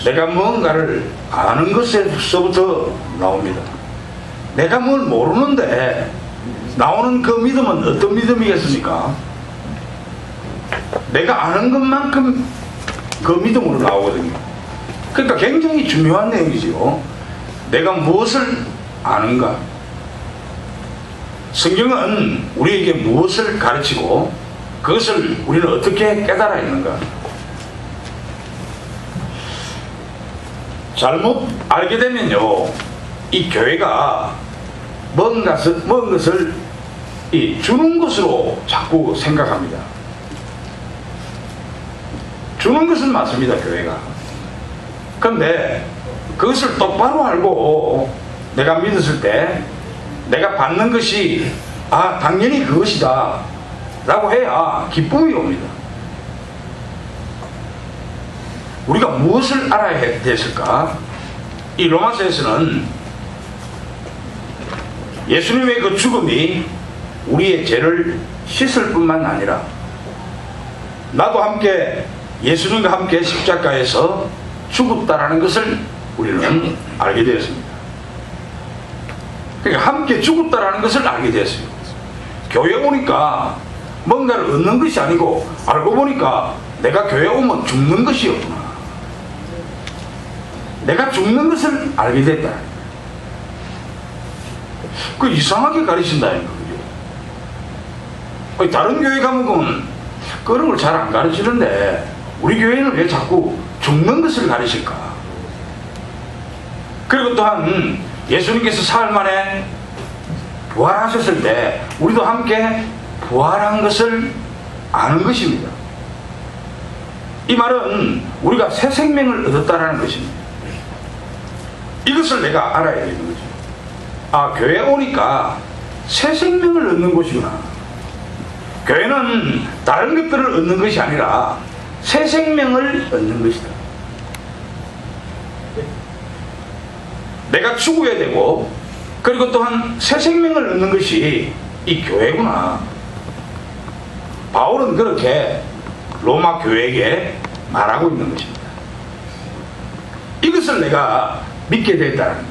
내가 뭔가를 아는 것에서부터 나옵니다. 내가 뭘 모르는데 나오는 그 믿음은 어떤 믿음이겠습니까? 내가 아는 것만큼 그 믿음으로 나오거든요. 그러니까 굉장히 중요한 내용이지요. 내가 무엇을 아는가? 성경은 우리에게 무엇을 가르치고 그것을 우리는 어떻게 깨달아 있는가? 잘못 알게 되면요, 이 교회가 먼 것을 주는 것으로 자꾸 생각합니다. 주는 것은 맞습니다, 교회가. 그런데 그것을 똑바로 알고 내가 믿었을 때 내가 받는 것이 당연히 그것이다 라고 해야 기쁨이 옵니다. 우리가 무엇을 알아야 됐을까? 이 로마서에서는 예수님의 그 죽음이 우리의 죄를 씻을 뿐만 아니라 나도 함께 예수님과 함께 십자가에서 죽었다라는 것을 우리는 알게 되었습니다. 그러니까 함께 죽었다라는 것을 알게 되었어요. 교회 오니까 뭔가를 얻는 것이 아니고 알고 보니까 내가 교회 오면 죽는 것이었구나. 내가 죽는 것을 알게 됐다. 그 이상하게 가르친다는 거죠. 다른 교회 가면 그런 걸 잘 안 가르치는데 우리 교회는 왜 자꾸 죽는 것을 가르칠까? 그리고 또한 예수님께서 사흘 만에 부활하셨을 때 우리도 함께 부활한 것을 아는 것입니다. 이 말은 우리가 새 생명을 얻었다는 것입니다. 이것을 내가 알아야 되는 거죠. 교회 오니까 새 생명을 얻는 곳이구나. 교회는 다른 것들을 얻는 것이 아니라 새 생명을 얻는 것이다. 내가 죽어야 되고 그리고 또한 새 생명을 얻는 것이 이 교회구나. 바울은 그렇게 로마 교회에게 말하고 있는 것입니다. 이것을 내가 믿게 됐다는 거죠.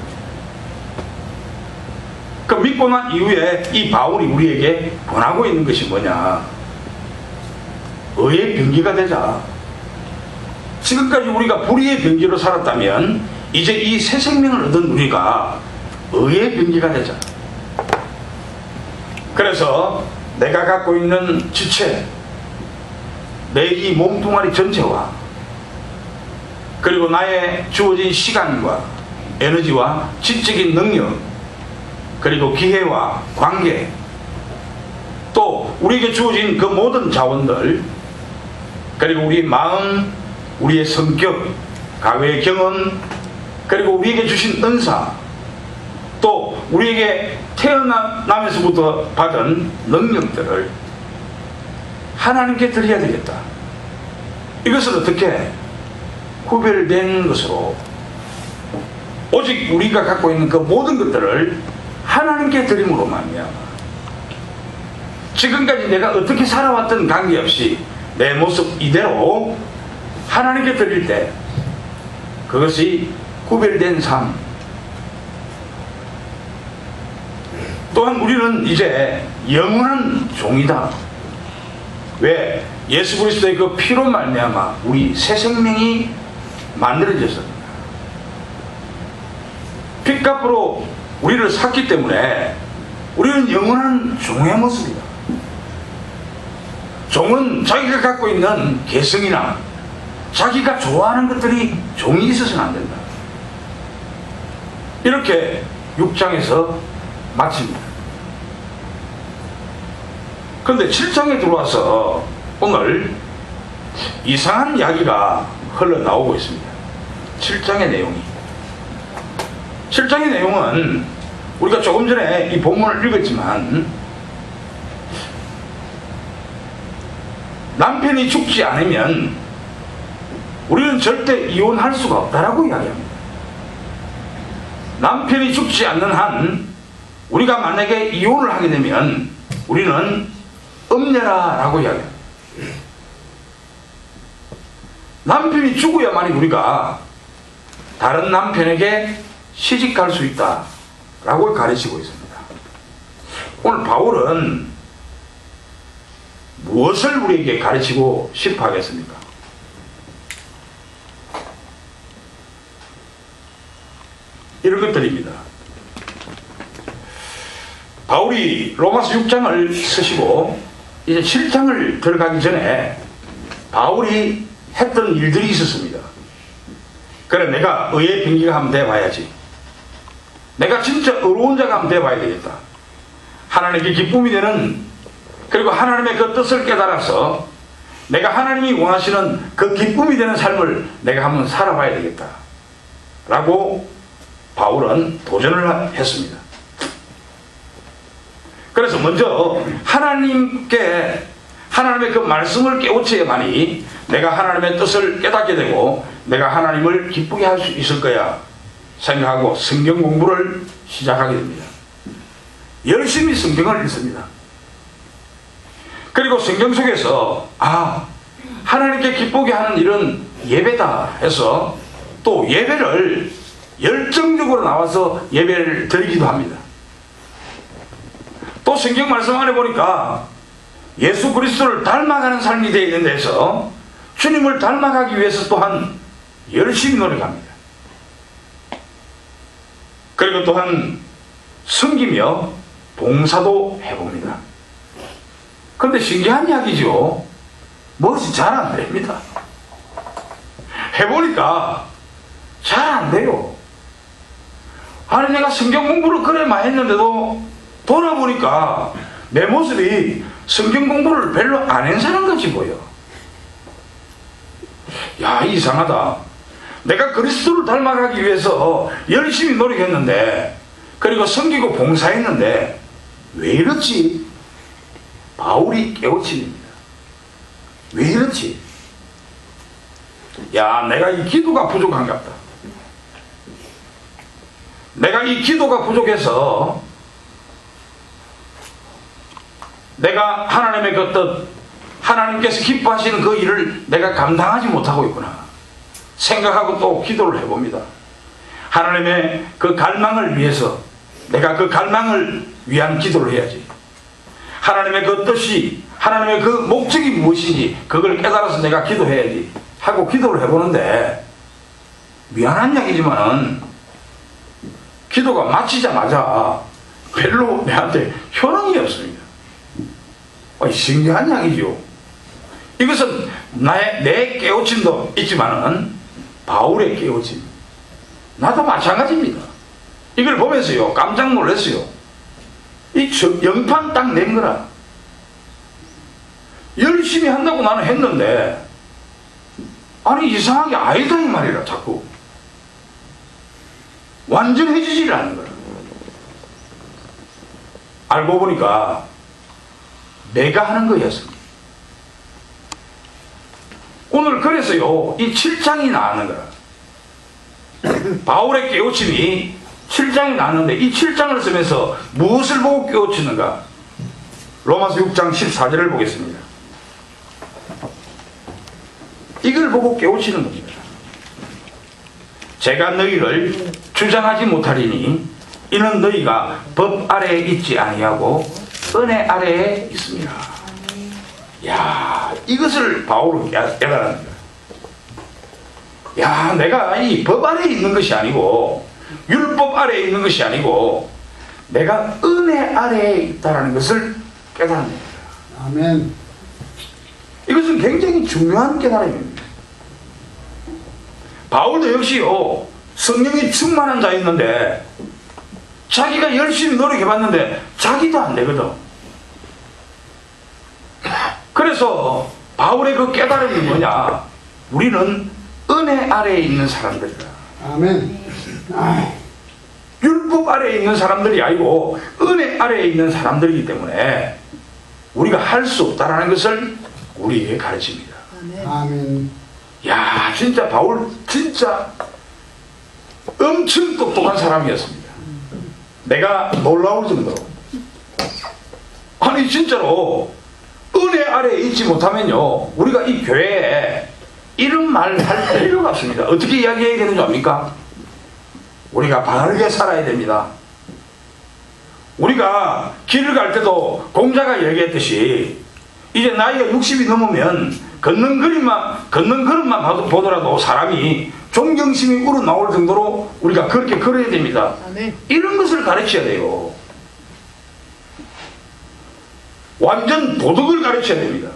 그 믿고 난 이후에 이 바울이 우리에게 권하고 있는 것이 뭐냐? 의의 병기가 되자. 지금까지 우리가 불의의 병기로 살았다면 이제 이 새 생명을 얻은 우리가 의의 병기가 되자. 그래서 내가 갖고 있는 지체, 내 이 몸뚱아리 전체와 그리고 나의 주어진 시간과 에너지와 지적인 능력 그리고 기회와 관계 또 우리에게 주어진 그 모든 자원들 그리고 우리의 마음, 우리의 성격, 과거의 경험 그리고 우리에게 주신 은사 또 우리에게 태어나면서부터 받은 능력들을 하나님께 드려야 되겠다. 이것을 어떻게 구별된 것으로 오직 우리가 갖고 있는 그 모든 것들을 하나님께 드림으로 말미암아 지금까지 내가 어떻게 살아왔던 관계없이 내 모습 이대로 하나님께 드릴 때 그것이 구별된 삶. 또한 우리는 이제 영원한 종이다. 왜? 예수 그리스도의 그 피로 말미암아 우리 새 생명이 만들어졌습니다. 핏값으로 우리를 샀기 때문에 우리는 영원한 종의 모습이다. 종은 자기가 갖고 있는 개성이나 자기가 좋아하는 것들이 종이 있어서는 안 된다. 이렇게 6장에서 마칩니다. 그런데 7장에 들어와서 오늘 이상한 이야기가 흘러나오고 있습니다. 7장의 내용이. 7장의 내용은 우리가 조금 전에 이 본문을 읽었지만 남편이 죽지 않으면 우리는 절대 이혼할 수가 없다라고 이야기합니다. 남편이 죽지 않는 한 우리가 만약에 이혼을 하게 되면 우리는 음녀라라고 이야기합니다. 남편이 죽어야만이 우리가 다른 남편에게 시집갈 수 있다 라고 가르치고 있습니다. 오늘 바울은 무엇을 우리에게 가르치고 싶어 하겠습니까? 이런 것들입니다. 바울이 로마서 6장을 쓰시고 이제 7장을 들어가기 전에 바울이 했던 일들이 있었습니다. 그래, 내가 의의 병기가 한번 돼봐야지. 내가 진짜 의로운 자가 한번 돼봐야 되겠다. 하나님께 기쁨이 되는, 그리고 하나님의 그 뜻을 깨달아서 내가 하나님이 원하시는 그 기쁨이 되는 삶을 내가 한번 살아봐야 되겠다 라고 바울은 도전을 했습니다. 그래서 먼저 하나님의 그 말씀을 깨우쳐야만이 내가 하나님의 뜻을 깨닫게 되고 내가 하나님을 기쁘게 할 수 있을 거야 생각하고 성경 공부를 시작하게 됩니다. 열심히 성경을 읽습니다. 그리고 성경 속에서 하나님께 기쁘게 하는 일은 예배다 해서 또 예배를 열정적으로 나와서 예배를 드리기도 합니다. 또 성경 말씀 안에 보니까 예수 그리스도를 닮아가는 삶이 되어 있는 데서 주님을 닮아가기 위해서 또한 열심히 노력합니다. 그리고 또한 섬기며 봉사도 해봅니다. 그런데 신기한 이야기죠. 무엇이 잘 안 됩니다. 해보니까 잘 안 돼요. 아니, 내가 성경 공부를 그래 많이 했는데도 돌아보니까 내 모습이 성경 공부를 별로 안 한 사람 같이 보여. 야, 이상하다. 내가 그리스도를 닮아가기 위해서 열심히 노력했는데, 그리고 섬기고 봉사했는데 왜 이렇지? 바울이 깨우칩니다. 왜 이렇지? 야, 내가 이 기도가 부족한갑다. 내가 이 기도가 부족해서 내가 하나님의 그 뜻, 하나님께서 기뻐하시는 그 일을 내가 감당하지 못하고 있구나 생각하고 또 기도를 해봅니다. 하나님의 그 갈망을 위해서 내가 그 갈망을 위한 기도를 해야지. 하나님의 그 뜻이, 하나님의 그 목적이 무엇인지 그걸 깨달아서 내가 기도해야지 하고 기도를 해보는데, 미안한 이야기지만은 기도가 마치자마자 별로 내한테 효능이 없습니다. 신기한 이야기죠. 이것은 내 깨우침도 있지만은 바울의 깨우침, 나도 마찬가지입니다. 이걸 보면서요 깜짝 놀랐어요. 이 영판 딱 낸 거라. 열심히 한다고 나는 했는데, 아니 이상하게 아니다 이 말이라. 자꾸 완전해지질 않는 거라. 알고 보니까 내가 하는 거였습니다. 오늘 그래서요 이 7장이 나오는 거라. 바울의 깨우침이 7장이 나왔는데 이 7장을 쓰면서 무엇을 보고 깨우치는가? 로마서 6장 14절을 보겠습니다. 이걸 보고 깨우치는 겁니다. 제가 너희를 주장하지 못하리니 이는 너희가 법 아래에 있지 아니하고 은혜 아래에 있습니다. 야, 이것을 바울은 깨달았는 거야. 야, 내가 이 법 아래에 있는 것이 아니고 율법 아래에 있는 것이 아니고 내가 은혜 아래에 있다는 것을 깨달는 거야. 아멘. 이것은 굉장히 중요한 깨달음입니다. 바울도 역시요 성령이 충만한 자였는데 자기가 열심히 노력해봤는데 자기도 안 되거든. 그래서 바울의 그 깨달음이 뭐냐? 우리는 은혜 아래에 있는 사람들이다. 아멘. 율법 아래에 있는 사람들이 아니고 은혜 아래에 있는 사람들이기 때문에 우리가 할 수 없다라는 것을 우리에게 가르칩니다. 아멘. 야, 진짜 바울 진짜 엄청 똑똑한 사람이었습니다. 내가 놀라울 정도로. 아니 진짜로 은혜 아래에 있지 못하면요 우리가 이 교회에 이런 말 할 필요가 없습니다. 어떻게 이야기해야 되는 줄 압니까? 우리가 바르게 살아야 됩니다. 우리가 길을 갈 때도 공자가 얘기했듯이 이제 나이가 60이 넘으면 걷는 걸음만 보더라도 사람이 존경심이 우러나올 정도로 우리가 그렇게 걸어야 됩니다. 이런 것을 가르쳐야 돼요. 완전 도덕을 가르쳐야 됩니다.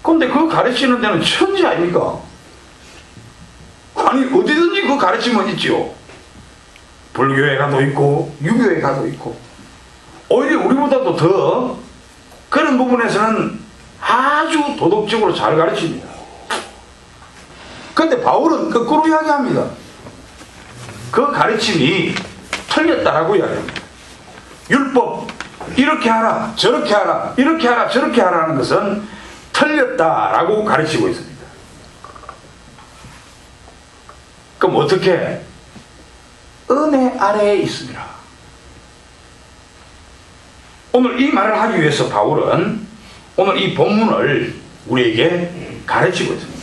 그런데 그거 가르치는 데는 천지 아닙니까? 아니 어디든지 그거 가르치면 있지요. 불교에 가도 있고 유교에 가도 있고 오히려 우리보다도 더 그런 부분에서는 아주 도덕적으로 잘 가르칩니다. 그런데 바울은 거꾸로 이야기합니다. 그 가르침이 틀렸다라고 이야기합니다. 율법 이렇게 하라 저렇게 하라 이렇게 하라 저렇게 하라는 것은 틀렸다라고 가르치고 있습니다. 그럼 어떻게? 은혜 아래에 있습니다. 오늘 이 말을 하기 위해서 바울은 오늘 이 본문을 우리에게 가르치고 있습니다.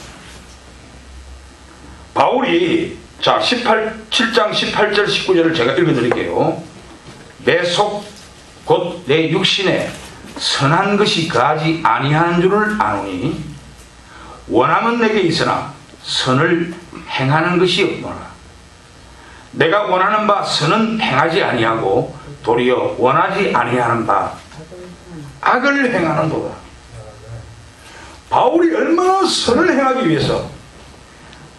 바울이 자 7장 18절 19절을 제가 읽어드릴게요. 내 속 곧 내 육신에 선한 것이 거하지 아니하는 줄을 아노니 원함은 내게 있으나 선을 행하는 것이 없노라. 내가 원하는 바 선은 행하지 아니하고 도리어 원하지 아니하는 바 악을 행하는도다. 바울이 얼마나 선을 행하기 위해서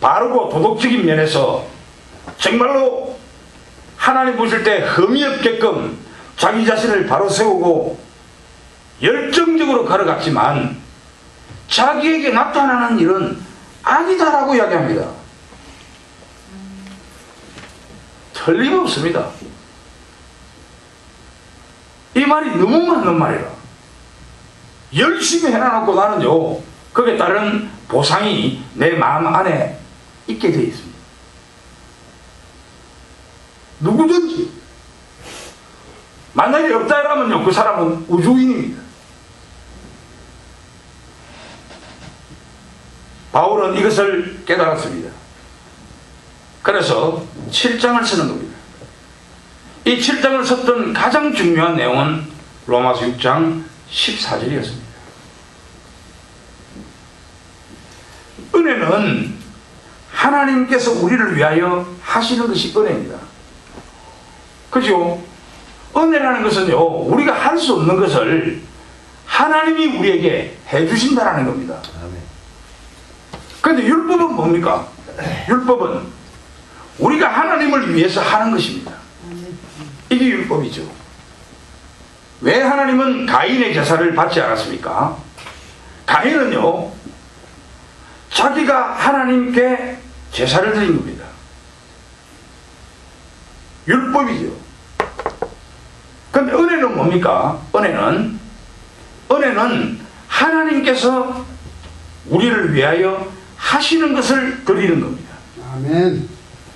바르고 도덕적인 면에서 정말로 하나님 보실 때 흠이 없게끔 자기 자신을 바로 세우고 열정적으로 걸어갔지만 자기에게 나타나는 일은 악이다라고 이야기합니다. 틀림없습니다. 이 말이 너무 맞는 말이라. 열심히 해놔놓고 나는요 거기에 따른 보상이 내 마음 안에 있게 되어 있습니다. 누구든지 만약에 없다 이러면요 그 사람은 우주인입니다. 바울은 이것을 깨달았습니다. 그래서 7장을 쓰는 겁니다. 이 7장을 썼던 가장 중요한 내용은 로마서 6장 14절이었습니다. 은혜는 하나님께서 우리를 위하여 하시는 것이 은혜입니다. 그죠? 은혜라는 것은요 우리가 할 수 없는 것을 하나님이 우리에게 해주신다라는 겁니다. 그런데 율법은 뭡니까? 율법은 우리가 하나님을 위해서 하는 것입니다. 이게 율법이죠. 왜 하나님은 가인의 제사를 받지 않았습니까? 가인은요 자기가 하나님께 제사를 드린 겁니다. 율법이죠. 그런데 은혜는 뭡니까? 은혜는 하나님께서 우리를 위하여 하시는 것을 드리는 겁니다. 아멘.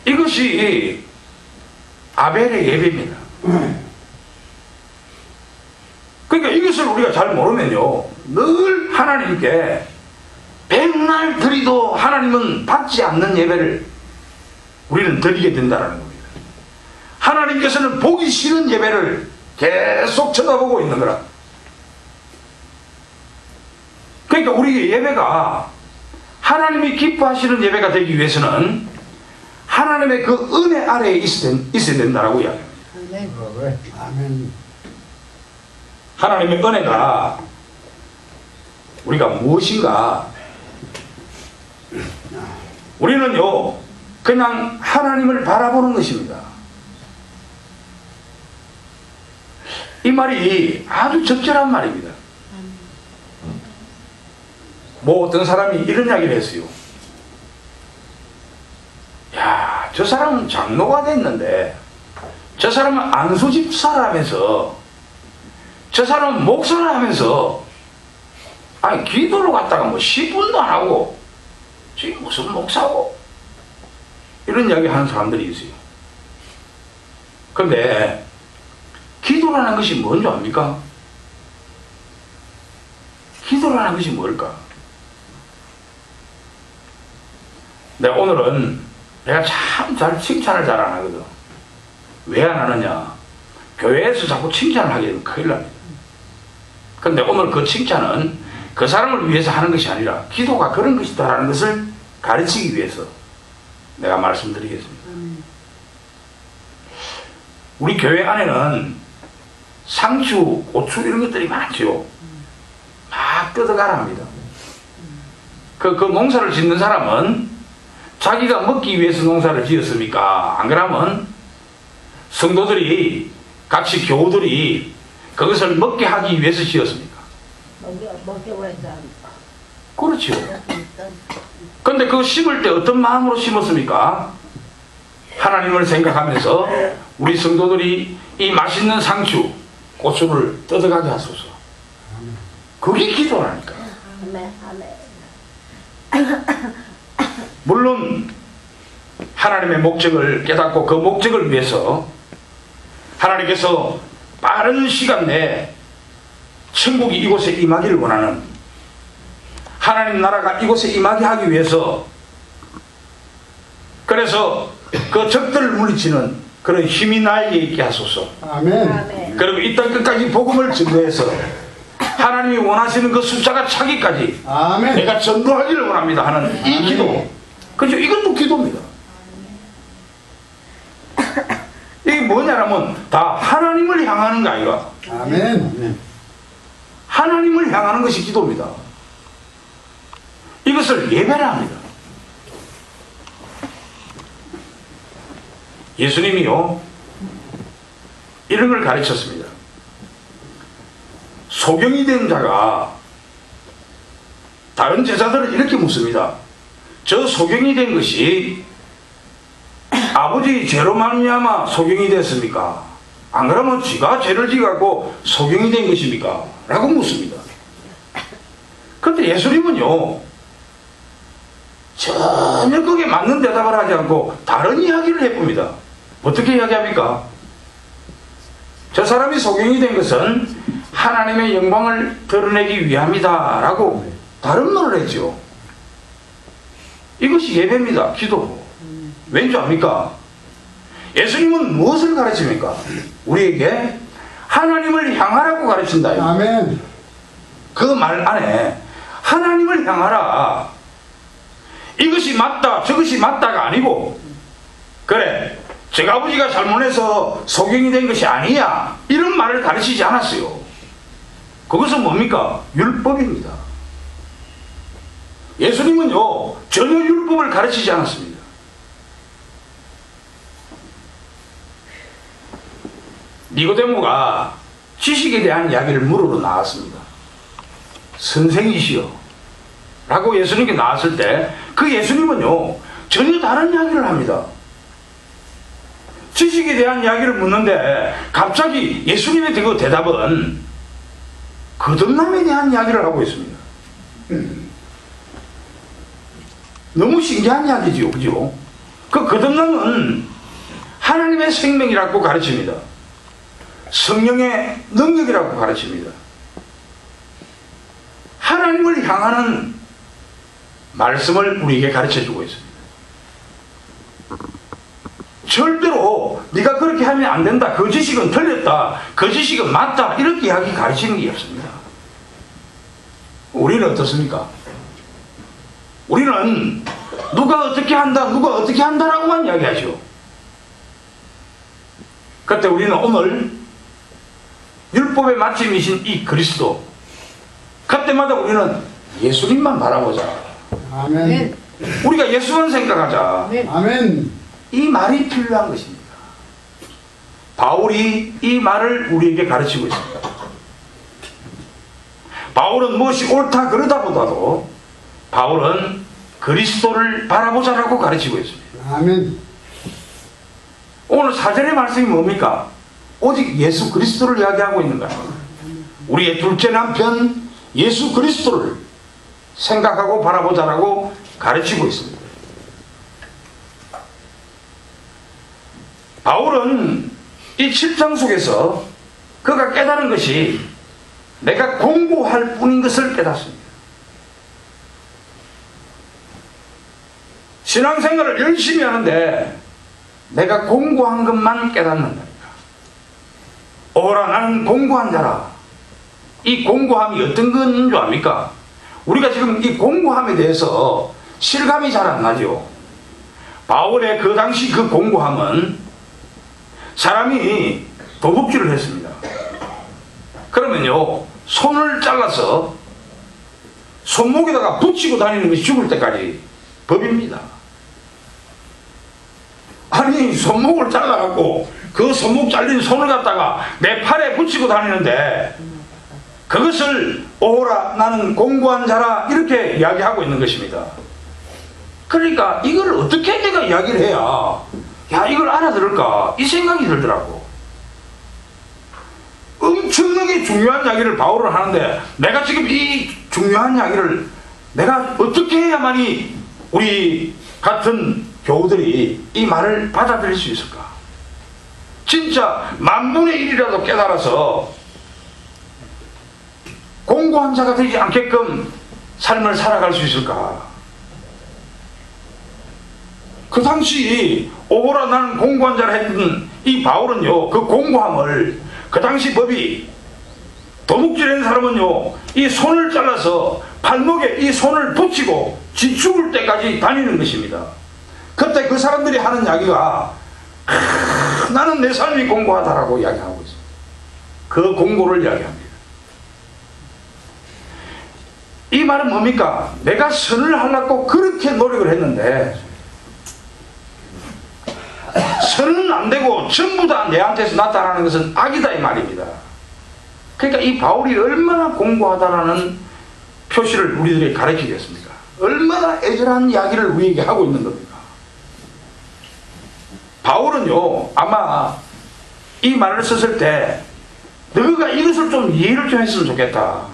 이것이 아벨의 예배입니다. 그러니까 이것을 우리가 잘 모르면요 늘 하나님께 백날 드리도 하나님은 받지 않는 예배를 우리는 드리게 된다는 겁니다. 하나님께서는 보기 싫은 예배를 계속 쳐다보고 있는 거라. 그러니까 우리의 예배가 하나님이 기뻐하시는 예배가 되기 위해서는 하나님의 그 은혜 아래에 있어야 된다라고 이야기합니다. 아멘. 하나님의 은혜가 우리가 무엇인가? 우리는요 그냥 하나님을 바라보는 것입니다. 이 말이 아주 적절한 말입니다. 뭐 어떤 사람이 이런 이야기를 했어요. 야, 저 사람은 장로가 됐는데 저 사람은 안수집사라면서 저 사람은 목사라면서 아니 기도를 갖다가 뭐 10분도 안 하고 지금 무슨 목사고 이런 이야기 하는 사람들이 있어요. 그런데 기도라는 것이 뭔지 압니까? 기도라는 것이 뭘까? 네, 오늘은 내가 참 잘 칭찬을 잘 안 하거든. 왜 안 하느냐? 교회에서 자꾸 칭찬을 하게 되면 큰일 납니다. 그런데 오늘 그 칭찬은 그 사람을 위해서 하는 것이 아니라 기도가 그런 것이다라는 것을 가르치기 위해서 내가 말씀드리겠습니다. 우리 교회 안에는 상추, 고추 이런 것들이 많죠. 막 뜯어가라 합니다. 그 농사를 짓는 사람은 자기가 먹기 위해서 농사를 지었습니까? 안 그러면 성도들이 같이 교우들이 그것을 먹게 하기 위해서 지었습니까? 먹게 위해서. 그렇죠. 그런데 그거 심을 때 어떤 마음으로 심었습니까? 하나님을 생각하면서 우리 성도들이 이 맛있는 상추, 고추를 뜯어가게 하소서. 그게 기도라니까. 아멘, 아멘. 물론 하나님의 목적을 깨닫고 그 목적을 위해서 하나님께서 빠른 시간 내에 천국이 이곳에 임하기를 원하는, 하나님 나라가 이곳에 임하게 하기 위해서, 그래서 그 적들을 물리치는 그런 힘이 나에게 있게 하소서. 아멘. 아멘. 그리고 이 땅 끝까지 복음을 전도해서 하나님이 원하시는 그 숫자가 차기까지 아멘. 내가 전도하기를 원합니다 하는 이 기도. 그죠? 이것도 기도입니다. 이게 뭐냐면 다 하나님을 향하는 거 아이가? 아멘. 하나님을 향하는 것이 기도입니다. 이것을 예배라 합니다. 예수님이요 이런 걸 가르쳤습니다. 소경이 된 자가 다른 제자들을 이렇게 묻습니다. 저 소경이 된 것이 아버지 죄로 말미암아 소경이 됐습니까? 안 그러면 지가 죄를 지갖고 소경이 된 것입니까? 라고 묻습니다. 그런데 예수님은요 전혀 그게 맞는 대답을 하지 않고 다른 이야기를 해봅니다. 어떻게 이야기합니까? 저 사람이 소경이 된 것은 하나님의 영광을 드러내기 위함이다 라고 다른 말을 했죠. 이것이 예배입니다. 기도. 왠지 압니까? 예수님은 무엇을 가르칩니까? 우리에게 하나님을 향하라고 가르친다. 아멘. 그 말 안에 하나님을 향하라, 이것이 맞다 저것이 맞다가 아니고, 그래 저 아버지가 잘못해서 소경이 된 것이 아니야 이런 말을 가르치지 않았어요. 그것은 뭡니까? 율법입니다. 예수님은요 전혀 율법을 가르치지 않았습니다. 니고데모가 지식에 대한 이야기를 물으러 나왔습니다. 선생이시여 라고 예수님께 나왔을 때 그 예수님은요 전혀 다른 이야기를 합니다. 지식에 대한 이야기를 묻는데 갑자기 예수님의 그 대답은 거듭남에 대한 이야기를 하고 있습니다. 너무 신기한 이야기죠, 그죠? 그 거듭남은 하나님의 생명이라고 가르칩니다. 성령의 능력이라고 가르칩니다. 하나님을 향하는 말씀을 우리에게 가르쳐주고 있습니다. 절대로 네가 그렇게 하면 안 된다, 그 지식은 틀렸다, 그 지식은 맞다 이렇게 이야기 가르치는 게 없습니다. 우리는 어떻습니까? 우리는 누가 어떻게 한다 누가 어떻게 한다라고만 이야기하죠. 그때 우리는 오늘 율법의 마침이신 이 그리스도, 그때마다 우리는 예수님만 바라보자, 아멘. 우리가 예수만 생각하자, 아멘. 이 말이 필요한 것입니다. 바울이 이 말을 우리에게 가르치고 있습니다. 바울은 무엇이 옳다 그러다보다도 바울은 그리스도를 바라보자라고 가르치고 있습니다. 아멘. 오늘 4절의 말씀이 뭡니까? 오직 예수 그리스도를 이야기하고 있는 거예요. 우리의 둘째 남편 예수 그리스도를 생각하고 바라보자라고 가르치고 있습니다. 바울은 이 7장 속에서 그가 깨달은 것이 내가 공부할 뿐인 것을 깨닫습니다. 신앙생활을 열심히 하는데 내가 공고한 것만 깨닫는다니까. 오라 나는 공고한 자라. 이 공고함이 어떤 건 줄 압니까? 우리가 지금 이 공고함에 대해서 실감이 잘 안 나죠. 바울의 그 당시 그 공고함은 사람이 도둑질을 했습니다. 그러면요, 손을 잘라서 손목에다가 붙이고 다니는 것이 죽을 때까지 법입니다. 아니, 손목을 잘라갖고 그 손목 잘린 손을 갖다가 내 팔에 붙이고 다니는데 그것을 오라 나는 공고한 자라 이렇게 이야기하고 있는 것입니다. 그러니까 이걸 어떻게 내가 이야기를 해야 야 이걸 알아들을까 이 생각이 들더라고. 엄청나게 중요한 이야기를 바울은 하는데 내가 지금 이 중요한 이야기를 내가 어떻게 해야만이 우리 같은 교우들이 이 말을 받아들일 수 있을까? 진짜 만분의 1이라도 깨달아서 공고한 자가 되지 않게끔 삶을 살아갈 수 있을까? 그 당시 오호라 나는 공고한 자라 했던 이 바울은요, 그 공고함을 그 당시 법이 도둑질한 사람은요, 이 손을 잘라서 발목에 이 손을 붙이고 죽을 때까지 다니는 것입니다. 그때 그 사람들이 하는 이야기가 나는 내 삶이 공고하다라고 이야기하고 있어요. 그 공고를 이야기합니다. 이 말은 뭡니까? 내가 선을 하려고 그렇게 노력을 했는데 선은 안 되고 전부 다 내한테서 나타나는 것은 악이다 이 말입니다. 그러니까 이 바울이 얼마나 공고하다라는 표시를 우리들에게 가르치겠습니까? 얼마나 애절한 이야기를 우리에게 하고 있는 겁니까? 바울은요, 아마 이 말을 썼을 때 너가 이것을 좀 이해를 좀 했으면 좋겠다.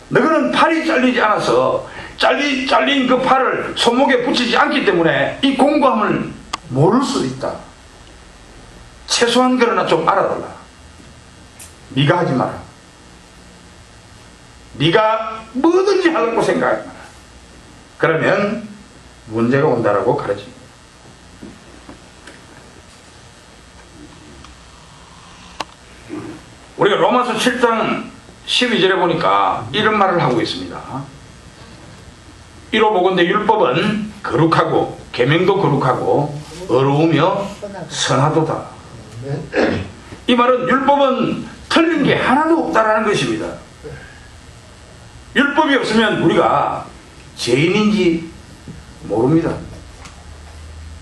너는 팔이 잘리지 않아서 잘린 그 팔을 손목에 붙이지 않기 때문에 이 공고함을 모를 수도 있다. 최소한 그러나 좀 알아달라. 네가 하지 마라. 네가 뭐든지 하려고 생각하지 마라. 그러면 문제가 온다라고 가르칩니다. 우리가 로마서 7장 12절에 보니까 이런 말을 하고 있습니다. 이로 보건대 율법은 거룩하고 계명도 거룩하고 어려우며 선하도다. 이 말은 율법은 틀린 게 하나도 없다라는 것입니다. 율법이 없으면 우리가 죄인인지 모릅니다.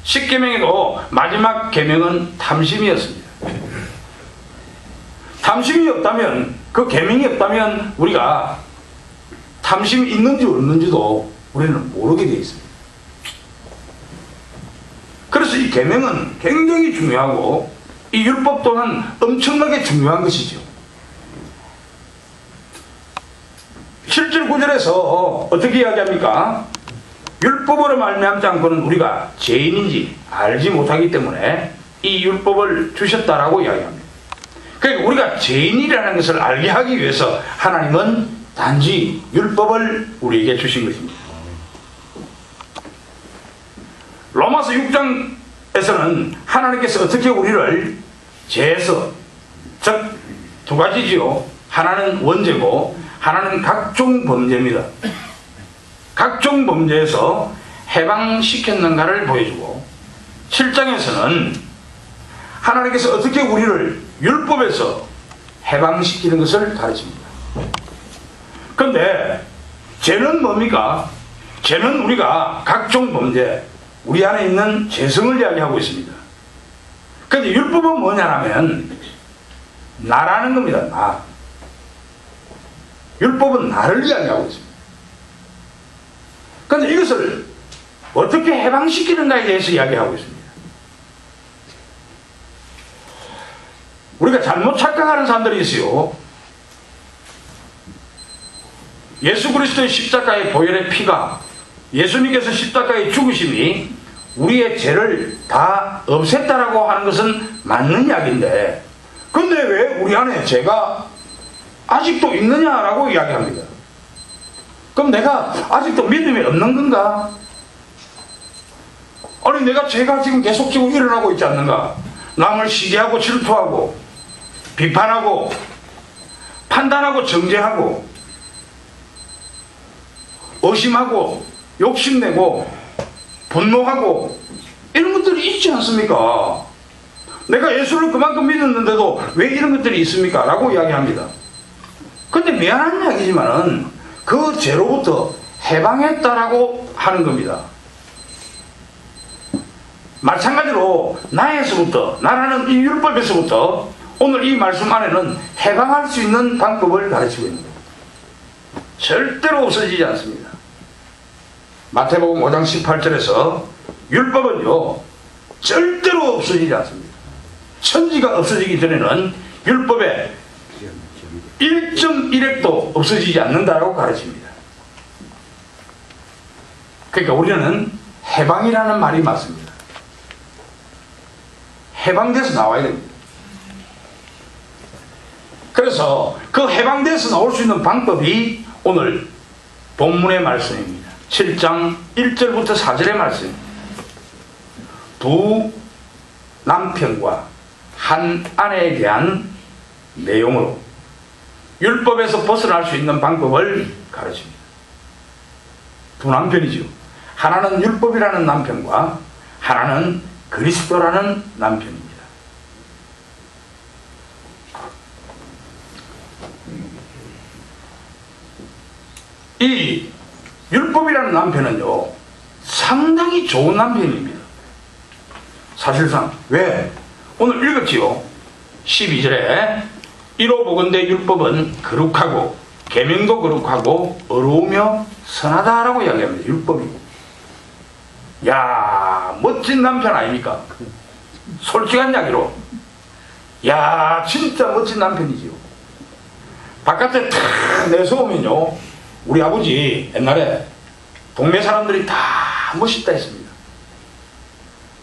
10계명에도 마지막 계명은 탐심이었습니다. 탐심이 없다면, 그 계명이 없다면 우리가 탐심이 있는지 없는지도 우리는 모르게 되어 있습니다. 그래서 이 계명은 굉장히 중요하고 이 율법 또한 엄청나게 중요한 것이죠. 7절 9절에서 어떻게 이야기합니까? 율법으로 말미암지 않고는 우리가 죄인인지 알지 못하기 때문에 이 율법을 주셨다라고 이야기합니다. 그러니까 우리가 죄인이라는 것을 알게 하기 위해서 하나님은 단지 율법을 우리에게 주신 것입니다. 로마서 6장에서는 하나님께서 어떻게 우리를 죄에서, 즉 두 가지지요. 하나는 원죄고 하나는 각종 범죄입니다. 각종 범죄에서 해방시켰는가를 보여주고 7장에서는 하나님께서 어떻게 우리를 율법에서 해방시키는 것을 가르칩니다. 그런데 죄는 뭡니까? 죄는 우리가 각종 범죄, 우리 안에 있는 죄성을 이야기하고 있습니다. 그런데 율법은 뭐냐면 나라는 겁니다. 나. 율법은 나를 이야기하고 있습니다. 그런데 이것을 어떻게 해방시키는가에 대해서 이야기하고 있습니다. 우리가 잘못 착각하는 사람들이 있어요. 예수 그리스도의 십자가의 보혈의 피가, 예수님께서 십자가의 죽으심이 우리의 죄를 다 없앴다라고 하는 것은 맞는 이야기인데, 근데 왜 우리 안에 죄가 아직도 있느냐라고 이야기합니다. 그럼 내가 아직도 믿음이 없는 건가? 아니 내가 죄가 지금 계속적으로 일어나고 있지 않는가? 남을 시기하고 질투하고 비판하고 판단하고 정죄하고 의심하고 욕심내고 분노하고 이런 것들이 있지 않습니까? 내가 예수를 그만큼 믿었는데도 왜 이런 것들이 있습니까? 라고 이야기합니다. 근데 미안한 이야기지만은 그 죄로부터 해방했다라고 하는 겁니다. 마찬가지로 나에서부터, 나라는 이 율법에서부터 오늘 이 말씀 안에는 해방할 수 있는 방법을 가르치고 있는 겁니다. 절대로 없어지지 않습니다. 마태복음 5장 18절에서 율법은요 절대로 없어지지 않습니다. 천지가 없어지기 전에는 율법에 1.1핵도 없어지지 않는다라고 가르칩니다. 그러니까 우리는 해방이라는 말이 맞습니다. 해방돼서 나와야 됩니다. 그래서 그 해방돼서 나올 수 있는 방법이 오늘 본문의 말씀입니다. 7장 1절부터 4절의 말씀입니다. 두 남편과 한 아내에 대한 내용으로 율법에서 벗어날 수 있는 방법을 가르칩니다. 두 남편이죠. 하나는 율법이라는 남편과 하나는 그리스도라는 남편입니다. 이 율법이라는 남편은요 상당히 좋은 남편입니다. 사실상 왜? 오늘 읽었지요. 12절에 이로 보건대 율법은 거룩하고 계명도 거룩하고 어려우며 선하다라고 이야기합니다. 율법이. 야 멋진 남편 아닙니까? 솔직한 이야기로 야 진짜 멋진 남편이지요. 바깥에 탁 내세우면요 우리 아버지 옛날에 동네 사람들이 다 멋있다 했습니다.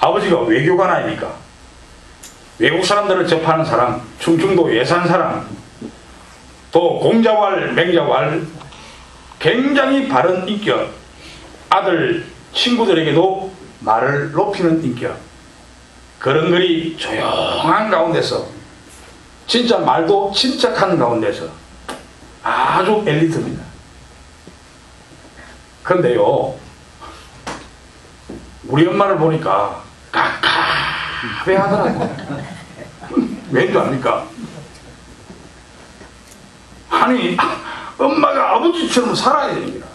아버지가 외교관 아닙니까? 외국 사람들을 접하는 사람, 충청도 예산 사람, 또 공자왈, 맹자왈, 굉장히 바른 인격, 아들 친구들에게도 말을 높이는 인격, 그런 글이 조용한 가운데서 진짜 말도 침착한 가운데서 아주 엘리트입니다. 그런데요 우리 엄마를 보니까 깝깝해하더라고요. 왠지 압니까? 아니 엄마가 아버지처럼 살아야 됩니다.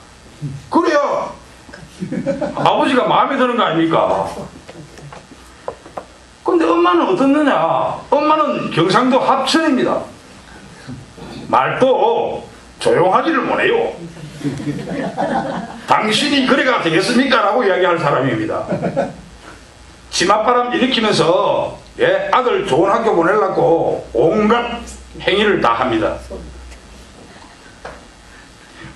그래야 아버지가 마음에 드는 거 아닙니까? 근데 엄마는 어떻느냐? 엄마는 경상도 합천입니다. 말도 조용하지를 못해요. 당신이 그래가 되겠습니까? 라고 이야기할 사람입니다. 치맛바람 일으키면서 아들 좋은 학교 보내려고 온갖 행위를 다 합니다.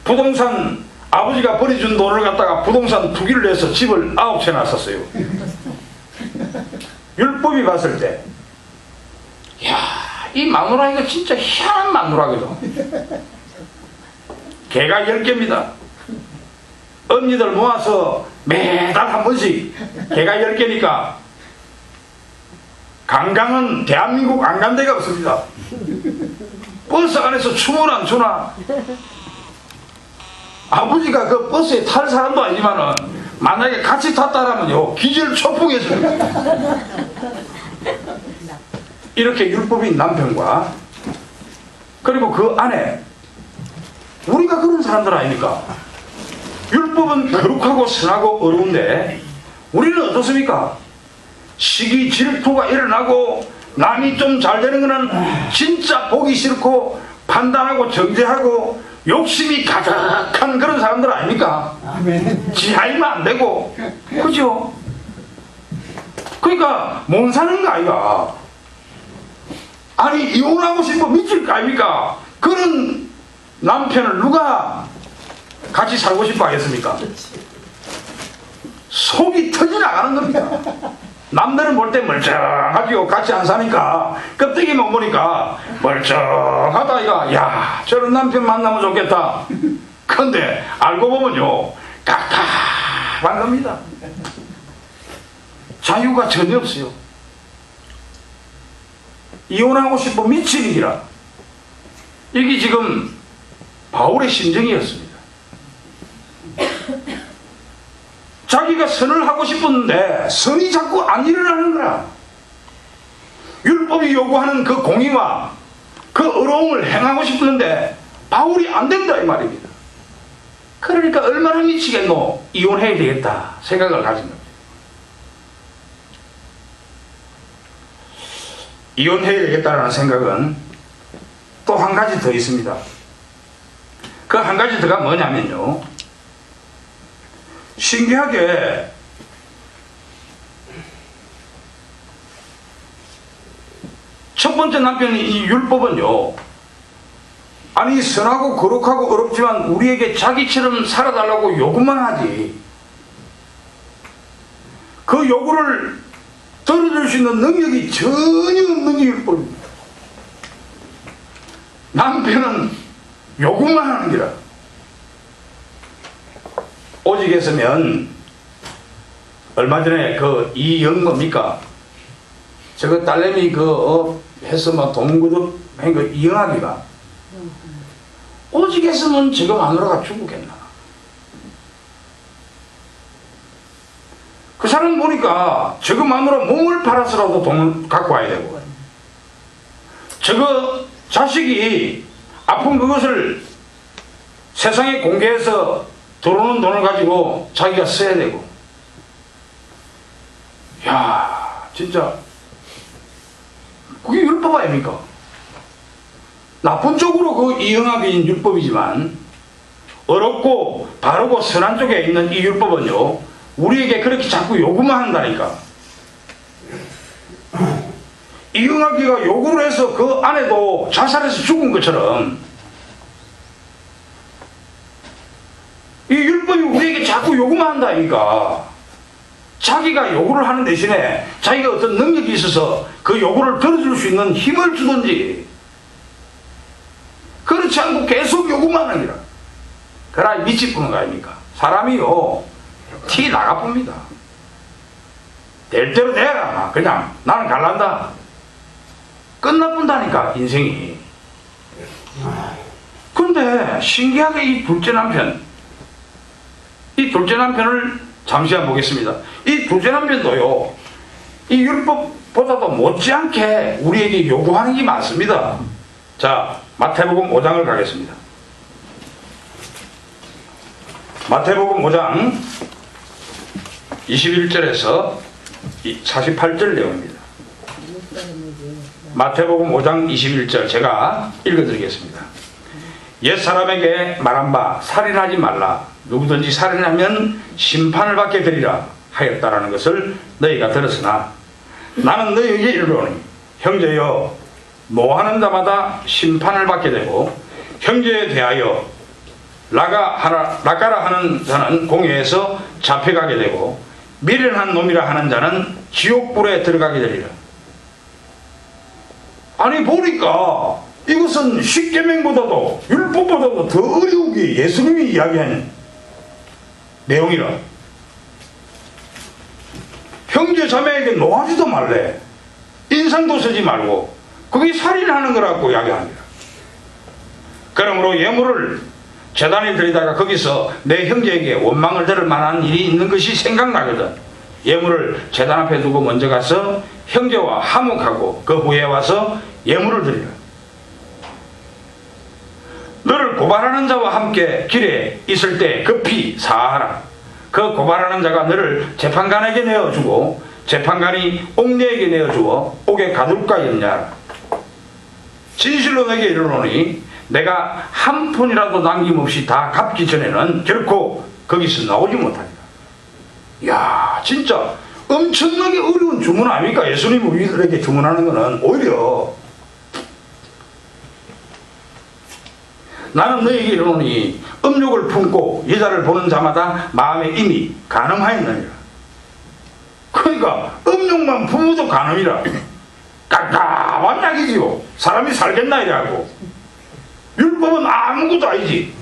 부동산 아버지가 버려준 돈을 갖다가 부동산 투기를 해서 집을 9채 놨었어요. 율법이 봤을 때 이 마누라 이거 진짜 희한한 마누라거든. 개가 10개입니다. 언니들 모아서 매달 한 번씩 개가 10개니까 관광은 대한민국 안 간 데가 없습니다. 버스 안에서 춤을 안 추나? 아버지가 그 버스에 탈 사람도 아니지만은 만약에 같이 탔다라면요 기절 초풍했습니다. 이렇게 율법인 남편과 그리고 그 아내, 우리가 그런 사람들 아닙니까? 율법은 거룩하고 선하고 어려운데 우리는 어떻습니까? 시기 질투가 일어나고 남이 좀 잘 되는 거는 진짜 보기 싫고 판단하고 정죄하고 욕심이 가득한 그런 사람들 아닙니까? 지하이면 안 되고, 그죠? 그러니까 못 사는 거 아이가? 아니 이혼하고 싶어 미칠 거 아닙니까? 그런 남편을 누가 같이 살고 싶어 하겠습니까? 속이 터져나가는 겁니다. 남들은 볼 때 멀쩡하죠. 같이 안 사니까 껍데기만 보니까 멀쩡하다 이가. 야 저런 남편 만나면 좋겠다. 근데 알고 보면요 깝깝한 겁니다. 자유가 전혀 없어요. 이혼하고 싶어 미치기라. 이게 지금 바울의 심정이었습니다. 자기가 선을 하고 싶었는데 선이 자꾸 안 일어나는 거야. 율법이 요구하는 그 공의와 그 의로움을 행하고 싶었는데 바울이 안 된다 이 말입니다. 그러니까 얼마나 미치겠노. 이혼해야 되겠다 생각을 가진 겁니다. 이혼해야 되겠다라는 생각은 또 한 가지 더 있습니다. 그 한 가지 더가 뭐냐면요, 신기하게 첫 번째 남편이 이 율법은요, 아니 선하고 거룩하고 어렵지만 우리에게 자기처럼 살아달라고 요구만 하지 그 요구를 들어줄 수 있는 능력이 전혀 없는 게 율법입니다. 남편은 요구만 하는 기라. 오직 했으면 얼마 전에 그 이영겁니까? 저거 딸내미 해서 막 동구도 한 거 이영하기가 오직 했으면 저거 마누라가 죽겠나. 그 사람 보니까 저거 마누라 몸을 팔아서라도 돈을 갖고 와야 되고, 저거 자식이 아픈 그것을 세상에 공개해서 들어오는 돈을 가지고 자기가 써야 되고. 야, 진짜 그게 율법 아닙니까? 나쁜 쪽으로 그 이응하기인 율법이지만 어렵고 바르고 선한 쪽에 있는 이 율법은요, 우리에게 그렇게 자꾸 요구만 한다니까. 이응하기가 요구를 해서 그 아내도 자살해서 죽은 것처럼 이 율법이 우리에게 자꾸 요구만 한다니까. 자기가 요구를 하는 대신에 자기가 어떤 능력이 있어서 그 요구를 들어줄 수 있는 힘을 주든지, 그렇지 않고 계속 요구만 하니라. 그러나 미치쁘는 거 아닙니까? 사람이요, 티 나가쁩니다. 될 대로 돼라. 그냥 나는 갈란다. 끝나본다니까 인생이. 근데 신기하게 이 둘째 남편을 잠시 한번 보겠습니다. 이 둘째 남편도요, 이 율법보다도 못지않게 우리에게 요구하는 게 많습니다. 자, 마태복음 5장을 가겠습니다. 마태복음 5장 21절에서 48절 내용입니다. 마태복음 5장 21절 제가 읽어드리겠습니다. 옛사람에게 말한 바 살인하지 말라. 누구든지 살인하면 심판을 받게 되리라 하였다라는 것을 너희가 들었으나 나는 너희에게 이르노니 형제여, 노하는 자마다 심판을 받게 되고 형제에 대하여 라가라 하는 자는 공회에서 잡혀가게 되고 미련한 놈이라 하는 자는 지옥불에 들어가게 되리라. 아니 보니까 이것은 십계명보다도 율법보다도 더 어려운 게 예수님이 이야기하는 내용이라. 형제 자매에게 노하지도 말래. 인상도 쓰지 말고. 그게 살인하는 거라고 이야기합니다. 그러므로 예물을 제단에 드리다가 거기서 내 형제에게 원망을 들을 만한 일이 있는 것이 생각나거든. 예물을 제단 앞에 두고 먼저 가서 형제와 화목하고 그 후에 와서 예물을 드리라. 너를 고발하는 자와 함께 길에 있을 때 급히 사하라. 그 고발하는 자가 너를 재판관에게 내어주고 재판관이 옥내에게 내어주어 옥에 가둘까 염려하라. 진실로 내게 이르노니 내가 한 푼이라도 남김없이 다 갚기 전에는 결코 거기서 나오지 못하리라. 이야, 진짜 엄청나게 어려운 주문 아닙니까? 예수님이 우리들에게 주문하는 것은 오히려 나는 너에게 이르노니 음욕을 품고 여자를 보는 자마다 마음에 이미 간음하였느니라. 그러니까 음욕만 품어도 간음이라. 깝깝한 약이지요. 사람이 살겠나 이라고. 율법은 아무것도 아니지.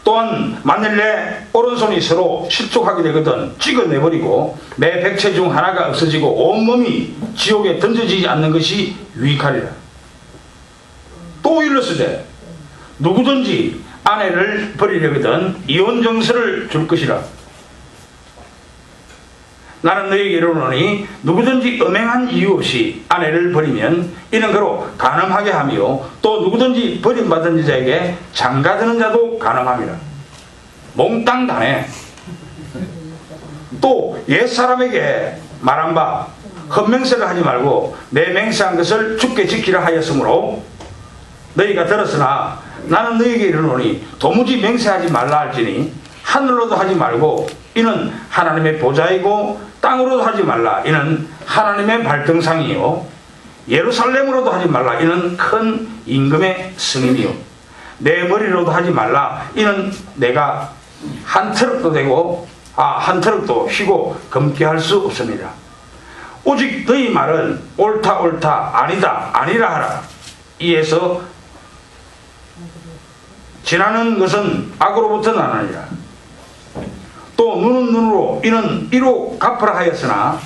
또한 만일 내 오른손이 서로 실족하게 되거든 찍어내버리고 내 백체 중 하나가 없어지고 온몸이 지옥에 던져지지 않는 것이 유익하리라. 또 일렀으되 누구든지 아내를 버리려거든 이혼 정서를 줄 것이라. 나는 너에게 이르노니 누구든지 음행한 이유 없이 아내를 버리면 이는 그로 간음하게 하며 또 누구든지 버림받은 여자에게 장가드는 자도 간음함이라. 몽땅 다네. 또 옛사람에게 말한 바 헛맹세를 하지 말고 내 맹세한 것을 주께 지키라 하였으므로 너희가 들었으나 나는 너희에게 이르노니 도무지 맹세하지 말라 할지니 하늘로도 하지 말고 이는 하나님의 보좌이고 땅으로도 하지 말라 이는 하나님의 발등상이요 예루살렘으로도 하지 말라 이는 큰 임금의 승인이요 내 머리로도 하지 말라 이는 내가 한 트럭도 되고 한 트럭도 휘고 검게 할 수 없습니다. 오직 너희 말은 옳다 옳다 아니다 아니라 하라. 이에서 지나는 것은 악으로부터 나느니라. 또 눈은 눈으로 이는 이로 갚으라 하였으나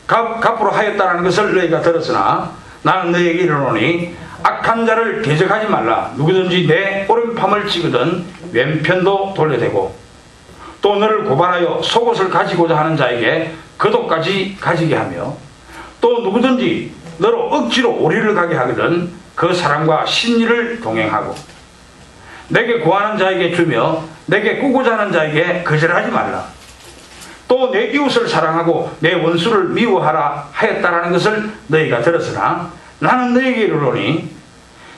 갚으라 하였다는 것을 너희가 들었으나 나는 너희에게 이르노니 악한 자를 대적하지 말라. 누구든지 내 오른팔을 치거든 왼편도 돌려대고 또 너를 고발하여 속옷을 가지고자 하는 자에게 겉옷까지 가지게 하며 또 누구든지 너로 억지로 오리를 가게 하거든 그 사람과 신의를 동행하고 내게 구하는 자에게 주며 내게 꾸고자 하는 자에게 거절하지 말라. 또 내 이웃을 사랑하고 내 원수를 미워하라 하였다라는 것을 너희가 들었으나 나는 너희에게 이르노니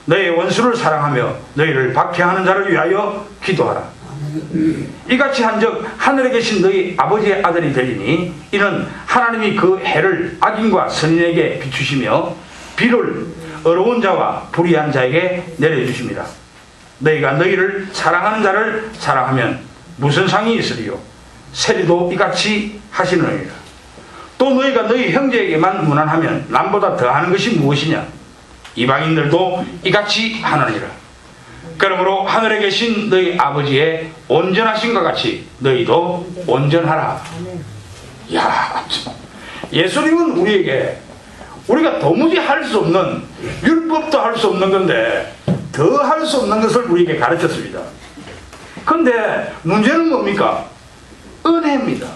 너희 원수를 사랑하며 너희를 박해하는 자를 위하여 기도하라. 이같이 한즉 하늘에 계신 너희 아버지의 아들이 되리니 이는 하나님이 그 해를 악인과 선인에게 비추시며 비를 어려운 자와 불의한 자에게 내려주십니다. 너희가 너희를 사랑하는 자를 사랑하면 무슨 상이 있으리요? 세리도 이같이 하시느니라. 또 너희가 너희 형제에게만 무난하면 남보다 더하는 것이 무엇이냐? 이방인들도 이같이 하느니라. 그러므로 하늘에 계신 너희 아버지의 온전하신과 같이 너희도 온전하라. 야, 예수님은 우리에게 우리가 도무지 할 수 없는 율법도 할 수 없는 건데 더 할 수 없는 것을 우리에게 가르쳤습니다. 그런데 문제는 뭡니까? 은혜입니다.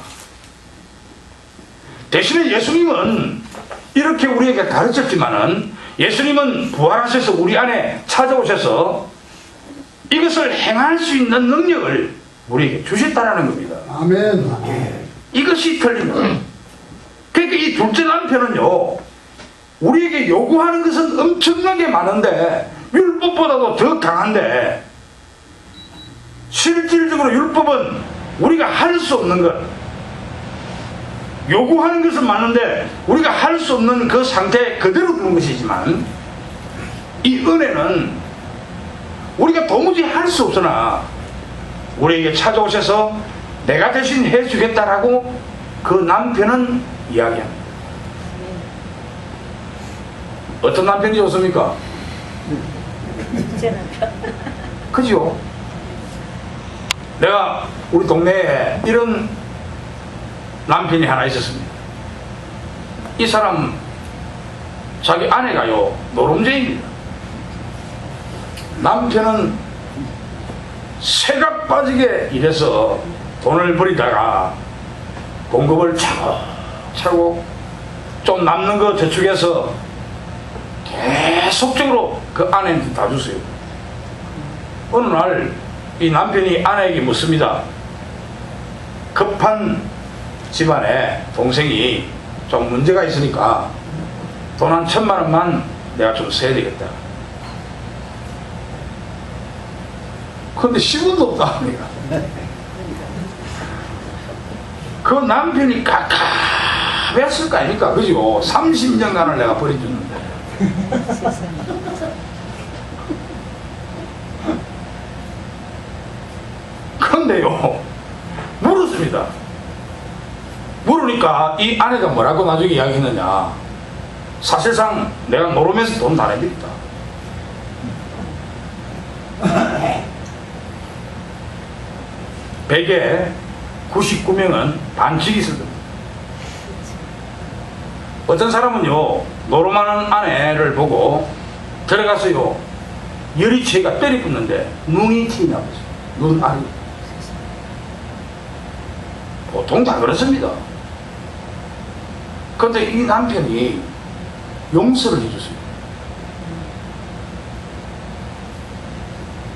대신에 예수님은 이렇게 우리에게 가르쳤지만은 예수님은 부활하셔서 우리 안에 찾아오셔서 이것을 행할 수 있는 능력을 우리에게 주셨다는 겁니다. 아멘. 이것이 틀립니다. 그러니까 이 둘째 남편은요, 우리에게 요구하는 것은 엄청나게 많은데 율법보다도 더 강한데 실질적으로 율법은 우리가 할 수 없는 것, 요구하는 것은 많은데 우리가 할 수 없는 그 상태에 그대로 두는 것이지만 이 은혜는 우리가 도무지 할 수 없으나 우리에게 찾아오셔서 내가 대신 해주겠다라고 그 남편은 이야기합니다. 어떤 남편이 좋습니까? 그죠? 내가 우리 동네에 이런 남편이 하나 있었습니다. 이 사람 자기 아내가요 노름제입니다. 남편은 새가 빠지게 일해서 돈을 벌이다가 공급을 차고 좀 남는 거 저축해서 계속적으로 그 아내한테 다 주세요. 어느 날 이 남편이 아내에게 묻습니다. 급한 집안에 동생이 좀 문제가 있으니까 돈 한 1,000만 원만 내가 좀 써야 되겠다. 그런데 10원도 없다 합니다. 그 남편이 깝깝했을 거 아닙니까? 그죠? 30년간을 내가 버려줬는데. 그런데요, 물었습니다. 물으니까 이 아내가 뭐라고 나중에 이야기했느냐. 사실상 내가 노름에서 돈 다 내드렸다. 100에 99명은 반칙이 있을 겁니다. 어떤 사람은요, 노름하는 아내를 보고 들어가서요, 열이 채가 때리 붙는데 눈이 튀나 보죠. 눈 알이. 보통 다 그렇습니다. 그런데 이 남편이 용서를 해줬습니다.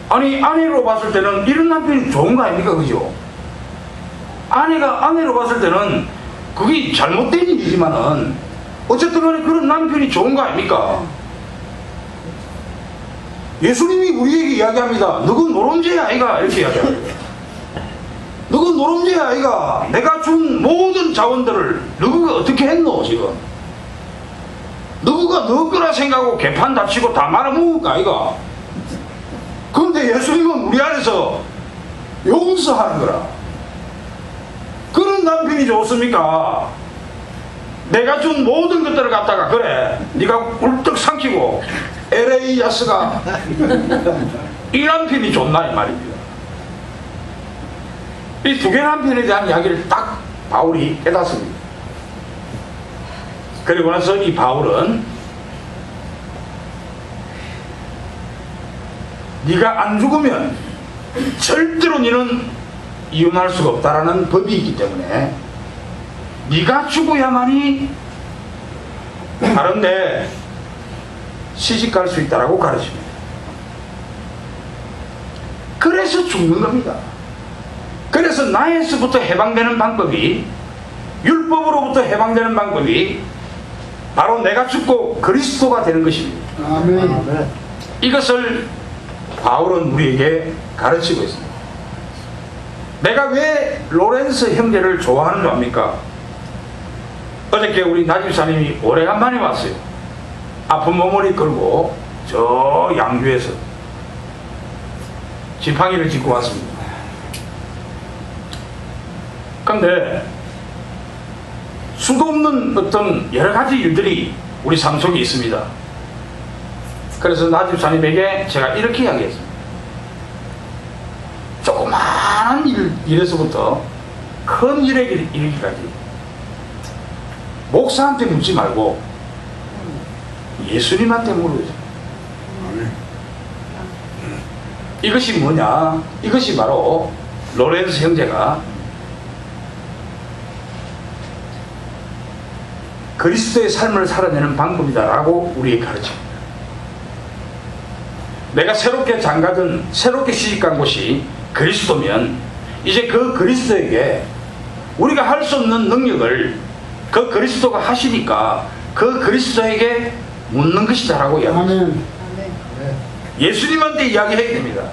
아니, 아내로 봤을 때는 이런 남편이 좋은 거 아닙니까? 그죠? 아내가 아내로 봤을 때는 그게 잘못된 일이지만은 어쨌든 간에 그런 남편이 좋은 거 아닙니까? 예수님이 우리에게 이야기합니다. 너그 노름죄야 아이가, 이렇게 이야기합니다. 너그 노름죄야 아이가, 내가 준 모든 자원들을 너가 어떻게 했노 지금? 너가 너 거라 생각하고 개판 다치고 다 말아먹을까 아이가? 그런데 예수님은 우리 안에서 용서하는 거라. 그런 남편이 좋습니까? 내가 준 모든 것들을 갖다가 그래 네가 꿀떡 삼키고 LA 야스가 이 남편이 좋나 이 말입니다. 이 두 개 남편에 대한 이야기를 딱 바울이 깨닫습니다. 그리고 나서 이 바울은 네가 안 죽으면 절대로 너는 이혼할 수가 없다라는 법이 있기 때문에 네가 죽어야만이 다른데 시집갈 수 있다라고 가르칩니다. 그래서 죽는 겁니다. 그래서 나에서부터 해방되는 방법이, 율법으로부터 해방되는 방법이 바로 내가 죽고 그리스도가 되는 것입니다. 아멘. 이것을 바울은 우리에게 가르치고 있습니다. 내가 왜 로렌스 형제를 좋아하는 줄 압니까? 어저께 우리 나집사님이 오래간만에 왔어요. 아픈 몸을 이끌고 저 양주에서 지팡이를 짚고 왔습니다. 그런데 수도 없는 어떤 여러 가지 일들이 우리 삶 속에 있습니다. 그래서 나집사님에게 제가 이렇게 이야기했습니다. 조그마한 일에서부터 큰 일에 이르기까지 목사한테 묻지 말고 예수님한테 물으세요. 이것이 뭐냐? 이것이 바로 로렌스 형제가 그리스도의 삶을 살아내는 방법이다라고 우리에게 가르칩니다. 내가 새롭게 장가든 새롭게 시집간 곳이 그리스도면 이제 그 그리스도에게 우리가 할 수 없는 능력을 그 그리스도가 하시니까 그 그리스도에게 묻는 것이다라고 이야기합니다. 아멘. 예수님한테 이야기해야 됩니다.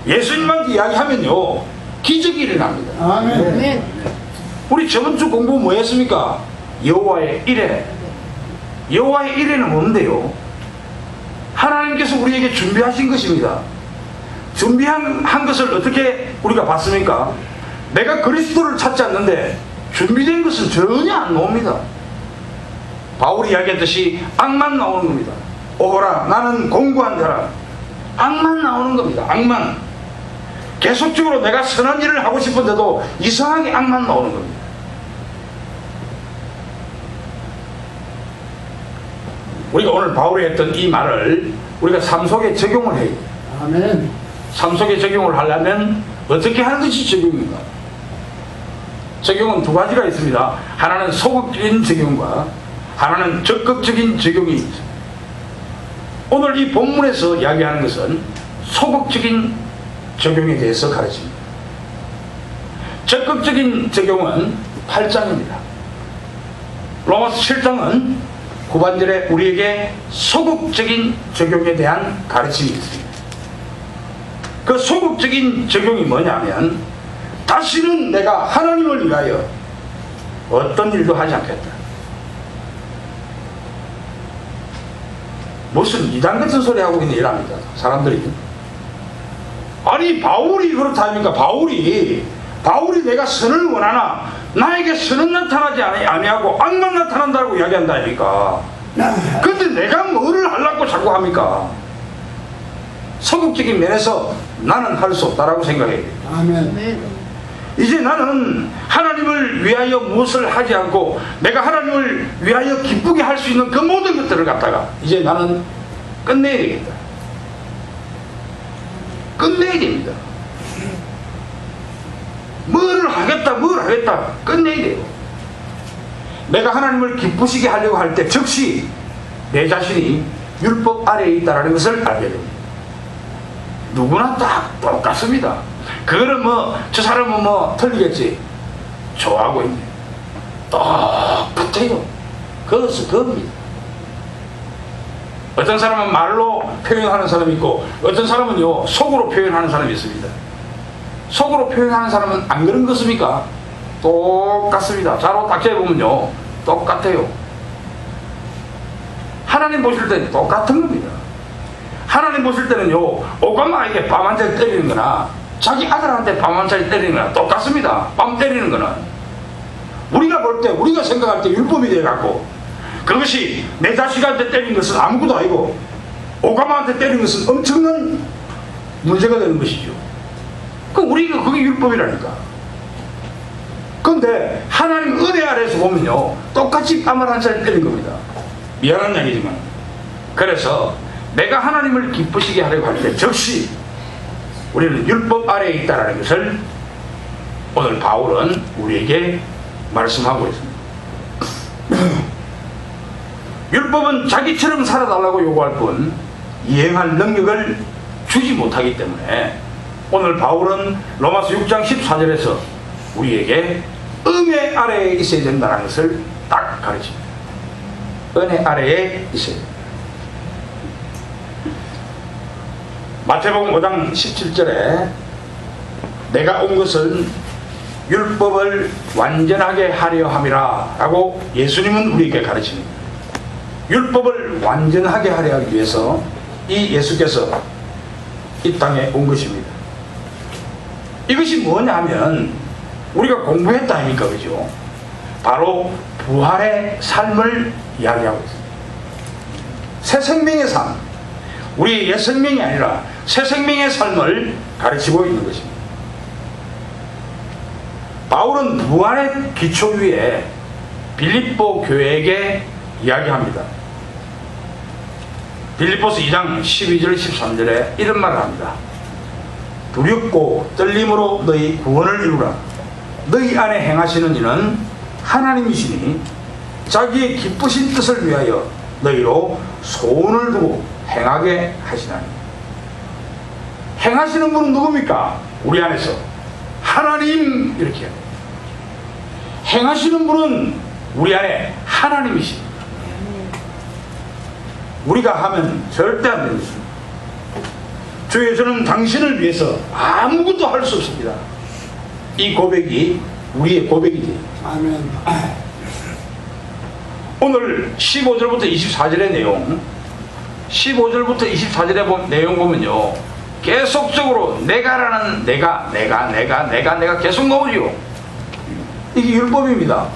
예수님한테 이야기하면요 기적이 일어납니다. 아멘. 우리 저번 주 공부 뭐 했습니까? 여호와의 일해. 여호와의 일해는 뭔데요? 하나님께서 우리에게 준비하신 것입니다. 준비한 것을 어떻게 우리가 봤습니까? 내가 그리스도를 찾지 않는데 준비된 것은 전혀 안 나옵니다. 바울이 이야기했듯이 악만 나오는 겁니다. 오호라 나는 공고한 자라. 악만 나오는 겁니다. 악만. 계속적으로 내가 선한 일을 하고 싶은데도 이상하게 악만 나오는 겁니다. 우리가 오늘 바울이 했던 이 말을 우리가 삶 속에 적용을 해야 돼요. 아멘. 삶 속에 적용을 하려면 어떻게 하는 것이 적용입니까? 적용은 두 가지가 있습니다. 하나는 소극적인 적용과 하나는 적극적인 적용이 있습니다. 오늘 이 본문에서 이야기하는 것은 소극적인 적용에 대해서 가르칩니다. 적극적인 적용은 8장입니다. 로마서 7장은 후반절에 우리에게 소극적인 적용에 대한 가르침이 있습니다. 그 소극적인 적용이 뭐냐면 다시는 내가 하나님을 위하여 어떤 일도 하지 않겠다. 무슨 이단 같은 소리 하고 있는 일합니다. 사람들이. 아니 바울이 그렇다 하니까 바울이 내가 선을 원하나 나에게 선은 나타나지 아니하고 악만 나타난다고 이야기한다니까. 근데 내가 뭐를 하려고 자꾸 합니까? 소극적인 면에서 나는 할 수 없다라고 생각해야 돼요. 아멘. 이제 나는 하나님을 위하여 무엇을 하지 않고 내가 하나님을 위하여 기쁘게 할 수 있는 그 모든 것들을 갖다가 이제 나는 끝내야 되겠다. 끝내야 됩니다. 뭘 하겠다 끝내야 돼요. 내가 하나님을 기쁘시게 하려고 할 때 즉시 내 자신이 율법 아래에 있다는 것을 알게 됩니다. 누구나 다 똑같습니다. 그거는 뭐 저 사람은 뭐 틀리겠지. 좋아하고 있네. 똑같아요. 그것은 그겁니다. 어떤 사람은 말로 표현하는 사람이 있고 어떤 사람은요 속으로 표현하는 사람이 있습니다. 속으로 표현하는 사람은 안 그런 것입니까? 똑같습니다. 자로 딱 재보면요 똑같아요. 하나님 보실 때는 똑같은 겁니다. 하나님 보실 때는요 오가마에게 뺨 한 자리 때리는 거나 자기 아들한테 뺨 한 자리 때리는 거나 똑같습니다. 뺨 때리는 거는 우리가 볼 때 우리가 생각할 때 율법이 돼갖고 그것이 내 자식한테 때린 것은 아무것도 아니고 오가마한테 때린 것은 엄청난 문제가 되는 것이죠. 우리가 그게 율법이라니까. 그런데 하나님 은혜 아래에서 보면요 똑같이 뺨을 한 자리 때린 겁니다. 미안한 얘기지만. 그래서 내가 하나님을 기쁘시게 하려고 할 때 즉시 우리는 율법 아래에 있다는 것을 오늘 바울은 우리에게 말씀하고 있습니다. 율법은 자기처럼 살아달라고 요구할 뿐 이행할 능력을 주지 못하기 때문에 오늘 바울은 로마서 6장 14절에서 우리에게 은혜 아래에 있어야 된다는 것을 딱 가르칩니다. 은혜 아래에 있어야 됩니다. 마태복음 5장 17절에 내가 온 것은 율법을 완전하게 하려 함이라 라고 예수님은 우리에게 가르칩니다. 율법을 완전하게 하려 하기 위해서 이 예수께서 이 땅에 온 것입니다. 이것이 뭐냐 하면 우리가 공부했다 아닙니까? 그죠? 바로 부활의 삶을 이야기하고 있습니다. 새 생명의 삶, 우리의 옛 생명이 아니라 새 생명의 삶을 가르치고 있는 것입니다. 바울은 부활의 기초 위에 빌립보 교회에게 이야기합니다. 빌립보서 2장 12절 13절에 이런 말을 합니다. 두렵고 떨림으로 너희 구원을 이루라. 너희 안에 행하시는 이는 하나님이시니 자기의 기쁘신 뜻을 위하여 너희로 소원을 두고 행하게 하시나니. 행하시는 분은 누굽니까? 우리 안에서 하나님. 이렇게 행하시는 분은 우리 안에 하나님이십니다. 우리가 하면 절대 안 됩니다. 주여 저는 당신을 위해서 아무것도 할 수 없습니다. 이 고백이 우리의 고백이지. 아멘. 오늘 15절부터 24절의 내용, 15절부터 24절의 내용 보면요 계속적으로 내가라는 내가 계속 나오지요. 이게 율법입니다.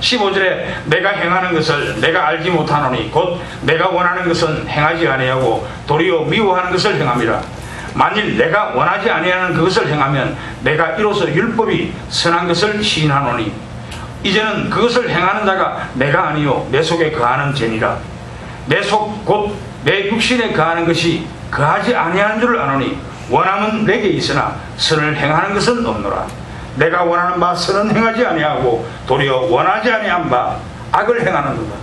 15절에 내가 행하는 것을 내가 알지 못하노니 곧 내가 원하는 것은 행하지 아니하고 도리어 미워하는 것을 행함이라. 만일 내가 원하지 아니하는 그것을 행하면 내가 이로써 율법이 선한 것을 시인하노니 이제는 그것을 행하는 자가 내가 아니요 내 속에 거하는 죄니라. 내 속 곧 내 육신에 거하는 것이 거하지 아니하는 줄을 아노니 원함은 내게 있으나 선을 행하는 것은 없노라. 내가 원하는 바 선은 행하지 아니하고 도리어 원하지 아니한 바 악을 행하는도다.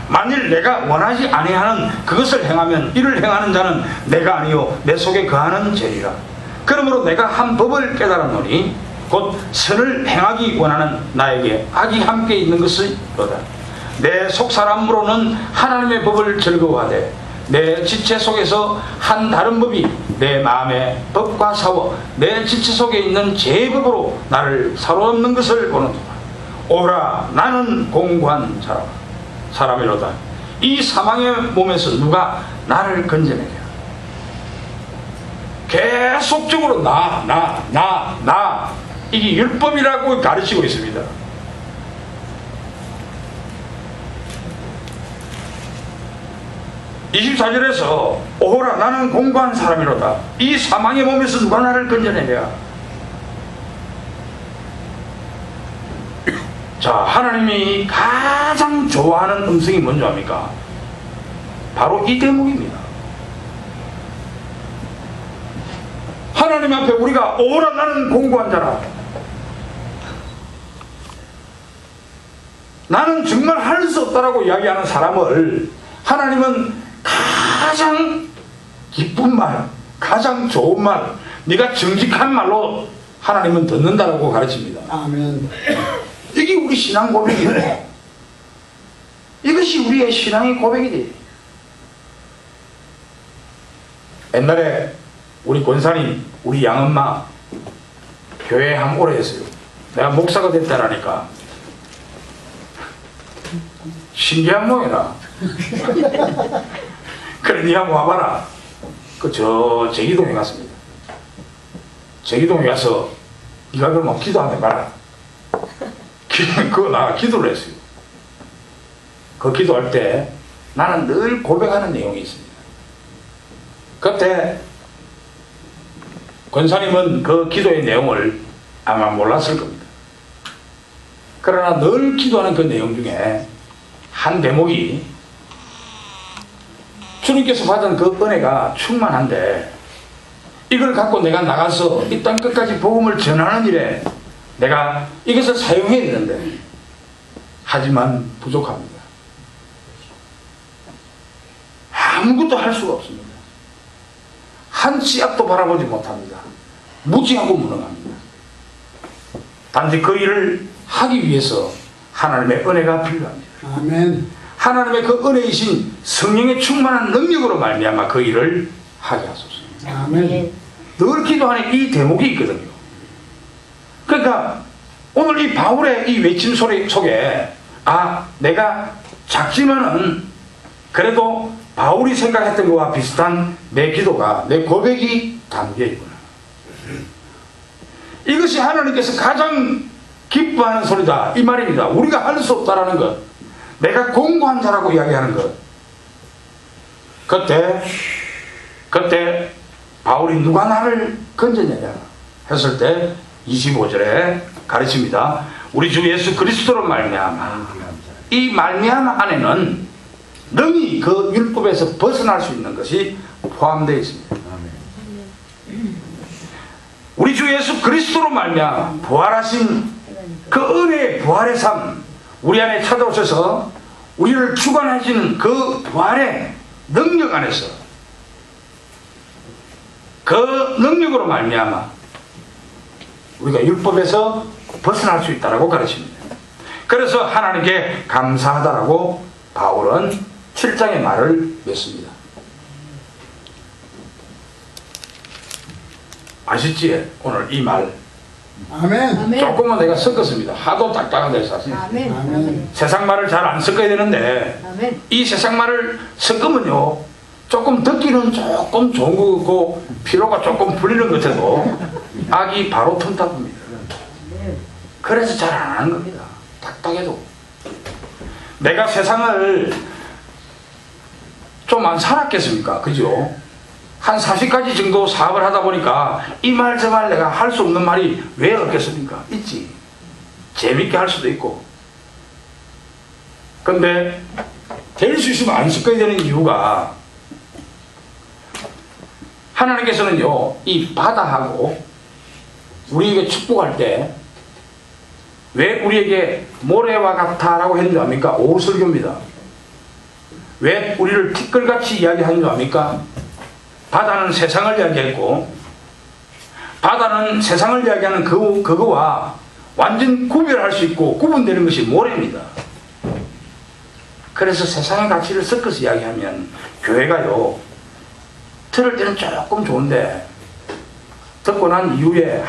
만일 내가 원하지 아니하는 그것을 행하면 이를 행하는 자는 내가 아니요 내 속에 거하는 죄니라. 그러므로 내가 한 법을 깨달았노니 곧 선을 행하기 원하는 나에게 악이 함께 있는 것이 너다. 내 속사람으로는 하나님의 법을 즐거워하되 내 지체 속에서 한 다른 법이 내 마음의 법과 싸워 내 지체 속에 있는 죄의 법으로 나를 사로잡는 것을 보는도다. 오라 나는 공고한 사람이로다. 이 사망의 몸에서 누가 나를 건져내랴. 계속적으로 나 이게 율법이라고 가르치고 있습니다. (24절에서) 오호라 나는 공고한 사람이로다. 이 사망의 몸에서 누가 나를 건져내랴. 자, 하나님이 가장 좋아하는 음성이 뭔지 압니까? 바로 이 대목입니다. 하나님 앞에 우리가 오라 나는 공고한 자라, 나는 정말 할 수 없다라고 이야기하는 사람을 하나님은 가장 기쁜 말, 가장 좋은 말, 네가 정직한 말로 하나님은 듣는다라고 가르칩니다. 아멘. 이게 우리 신앙 고백이에요. 이것이 우리의 신앙의 고백이지. 옛날에 우리 권사님, 우리 양엄마 교회에 한 오래 했어요. 내가 목사가 됐다라니까 신기한 모양이라. 그래, 니 한번 와봐라. 제기동에 갔습니다. 제기동에 가서 니가 그러면 기도 한번 해봐라. 그거 나 기도를 했어요. 그 기도할 때 나는 늘 고백하는 내용이 있습니다. 그때 권사님은 그 기도의 내용을 아마 몰랐을 겁니다. 그러나 늘 기도하는 그 내용 중에 한 대목이, 주님께서 받은 그 은혜가 충만한데 이걸 갖고 내가 나가서 이 땅 끝까지 복음을 전하는 일에 내가 이것을 사용해야 되는데 하지만 부족합니다. 아무것도 할 수가 없습니다. 한 치 앞도 바라보지 못합니다. 무지하고 무능합니다. 단지 그 일을 하기 위해서 하나님의 은혜가 필요합니다. 아멘. 하나님의 그 은혜이신 성령의 충만한 능력으로 말미암아 그 일을 하게 하소서. 아멘. 늘 기도하는 이 대목이 있거든요. 그러니까 오늘 이 바울의 이 외침 소리 속에, 아, 내가 작지만은 그래도 바울이 생각했던 것과 비슷한 내 기도가, 내 고백이 담겨 있구나. 이것이 하나님께서 가장 기뻐하는 소리다, 이 말입니다. 우리가 할 수 없다라는 것, 내가 공고한 자라고 이야기하는 것. 그때 바울이 누가 나를 건졌느냐 했을 때 25절에 가르칩니다. 우리 주 예수 그리스도로 말미암아, 이 말미암아 안에는 능히 그 율법에서 벗어날 수 있는 것이 포함되어 있습니다. 우리 주 예수 그리스도로 말미암아 부활하신 그 은혜의 부활의 삶, 우리 안에 찾아오셔서 우리를 주관하시는 그 부활의 능력 안에서, 그 능력으로 말미암아 우리가 율법에서 벗어날 수 있다라고 가르칩니다. 그래서 하나님께 감사하다라고 바울은 7장의 말을 맺습니다. 아시지? 오늘 이 말 아멘. 조금만 내가 섞었습니다. 하도 딱딱한데 사실 아멘. 아멘. 세상 말을 잘 안 섞어야 되는데 아멘. 이 세상 말을 섞으면요, 조금 듣기는 조금 좋은 거고 피로가 조금 풀리는 것 같아도 악이 바로 틈타입니다. 그래서 잘 안 하는 겁니다. 딱딱해도. 내가 세상을 좀 안 살았겠습니까? 그죠? 한 40가지 정도 사업을 하다 보니까 이 말 저 말 내가 할 수 없는 말이 왜 없겠습니까? 있지. 재밌게 할 수도 있고. 근데 될 수 있으면 안 섞어야 되는 이유가, 하나님께서는요, 이 바다하고 우리에게 축복할 때 왜 우리에게 모래와 같아라고 했는지 압니까? 오설교입니다. 왜 우리를 티끌같이 이야기하는 줄 압니까? 바다는 세상을 이야기했고, 바다는 세상을 이야기하는 그거와 완전 구별할 수 있고 구분되는 것이 모래입니다. 그래서 세상의 가치를 섞어서 이야기하면 교회가요, 들을 때는 조금 좋은데 듣고 난 이후에